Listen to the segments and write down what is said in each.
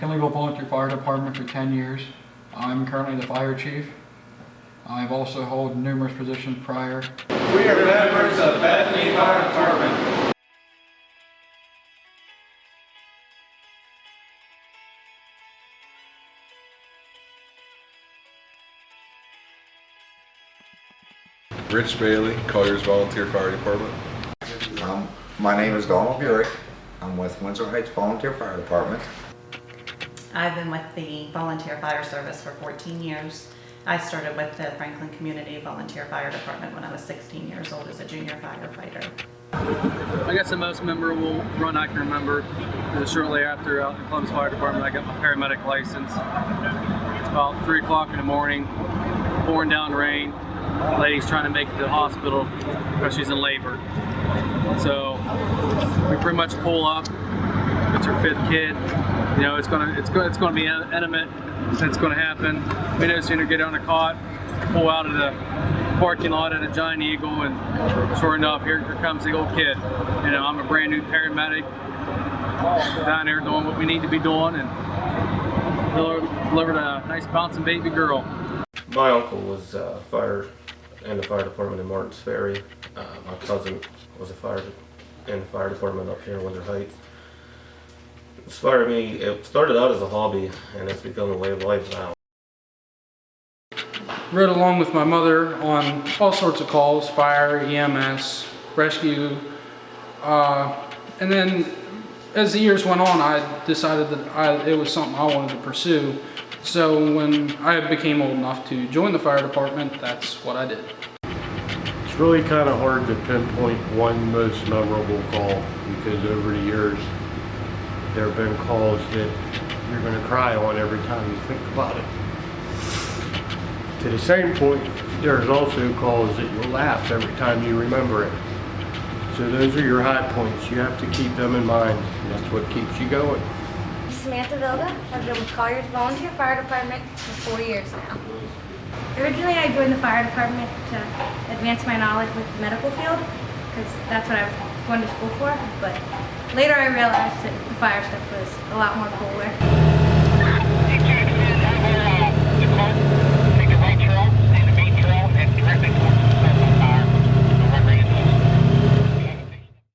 McKinleyville Volunteer Fire Department for 10 years. I'm currently the fire chief. I've also held numerous positions prior. We are members of Bethany Fire Department. Rich Bailey, Colliers Volunteer Fire Department. My name is Donald Burek. I'm with Windsor Heights Volunteer Fire Department. I've been with the Volunteer Fire Service for 14 years. I started with the Franklin Community Volunteer Fire Department when I was 16 years old as a junior firefighter. I guess the most memorable run I can remember is shortly after out in the Columbus Fire Department I got my paramedic license. It's about 3 o'clock in the morning, pouring down rain. The lady's trying to make it to the hospital because she's in labor. So we pretty much pull up. It's her 5th kid. You know, it's gonna be intimate. It's gonna happen. We no sooner get on the cot, pull out of the parking lot at a Giant Eagle, and sure enough, here comes the old kid. You know, I'm a brand new paramedic down there doing what we need to be doing, and delivered a nice bouncing baby girl. My uncle was in the fire department in Martins Ferry. My cousin was in the fire department up here in Windsor Heights. It inspired me. It started out as a hobby, and it's become a way of life now. Rode along with my mother on all sorts of calls, fire, EMS, rescue, and then as the years went on, I decided that it was something I wanted to pursue. So when I became old enough to join the fire department, that's what I did. It's really kind of hard to pinpoint one most memorable call, because over the years there have been calls that you're going to cry on every time you think about it. To the same point, there's also calls that you'll laugh every time you remember it. So those are your high points. You have to keep them in mind, and that's what keeps you going. Samantha Vilga. I've been with Colliers Volunteer Fire Department for 4 years now. Originally I joined the fire department to advance my knowledge with the medical field, because that's what I was going to school for, but later I realized that the fire stuff was a lot more cooler.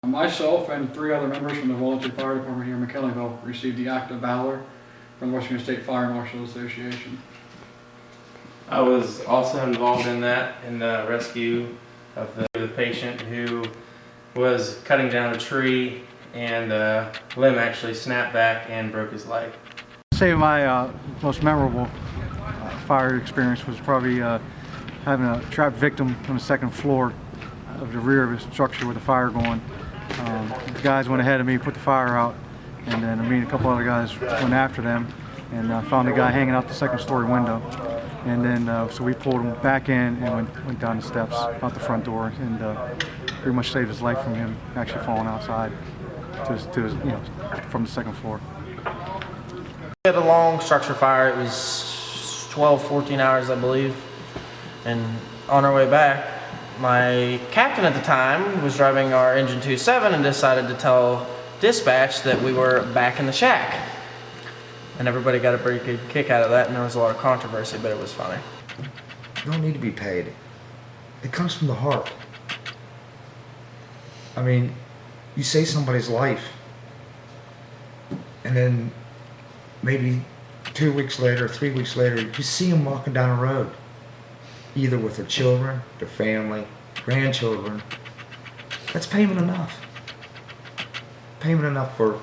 Myself and 3 other members from the Volunteer Fire Department here in McKinleyville received the Act of Valor from the Western State Fire Marshal Association. I was also involved in that, in the rescue of the patient who was cutting down a tree and a limb actually snapped back and broke his leg. I'd say my most memorable fire experience was probably having a trapped victim on the 2nd floor of the rear of a structure with a fire going. The guys went ahead of me, put the fire out, and then me and a couple other guys went after them, and found the guy hanging out the 2nd story window. And then so we pulled him back in and went down the steps out the front door, and pretty much saved his life from him actually falling outside to his, you know, from the 2nd floor. We had a long structure fire. It was 12, 14 hours, I believe. And on our way back, my captain at the time was driving our engine 27 and decided to tell dispatch that we were back in the shack. And everybody got a pretty good kick out of that, and there was a lot of controversy, but it was funny. You don't need to be paid. It comes from the heart. I mean, you save somebody's life, and then maybe 2 weeks later, 3 weeks later, you see them walking down the road, either with their children, their family, grandchildren. That's payment enough. Payment enough to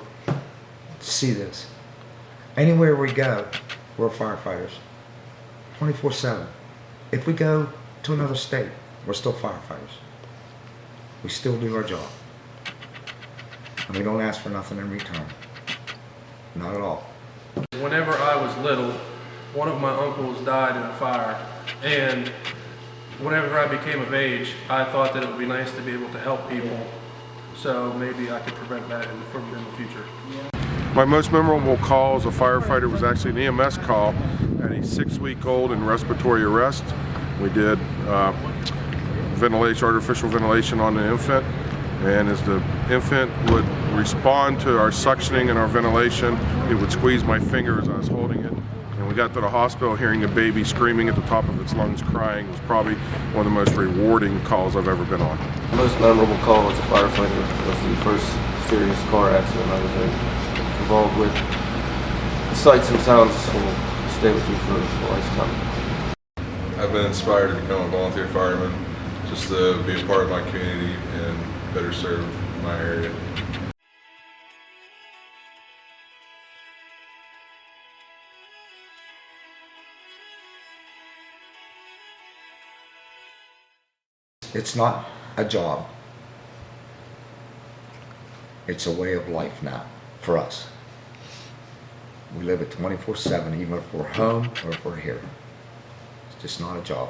see this. Anywhere we go, we're firefighters. 24/7. If we go to another state, we're still firefighters. We still do our job. And we don't ask for nothing in return. Not at all. Whenever I was little, one of my uncles died in a fire, and whenever I became of age, I thought that it would be nice to be able to help people, so maybe I could prevent that in the future. My most memorable call as a firefighter was actually an EMS call at a 6-week-old in respiratory arrest. We did ventilation, artificial ventilation on the infant, And as the infant would respond to our suctioning and our ventilation, it would squeeze my finger as I was holding it. And we got to the hospital, hearing a baby screaming at the top of its lungs, crying, was probably one of the most rewarding calls I've ever been on. The most memorable call as a firefighter was the first serious car accident I was involved with. The sights and sounds will stay with you for a lifetime. I've been inspired to become a volunteer fireman, just to be a part of my community and better serve my area. It's not a job. It's a way of life now for us. We live it 24/7, even if we're home or if we're here. It's just not a job.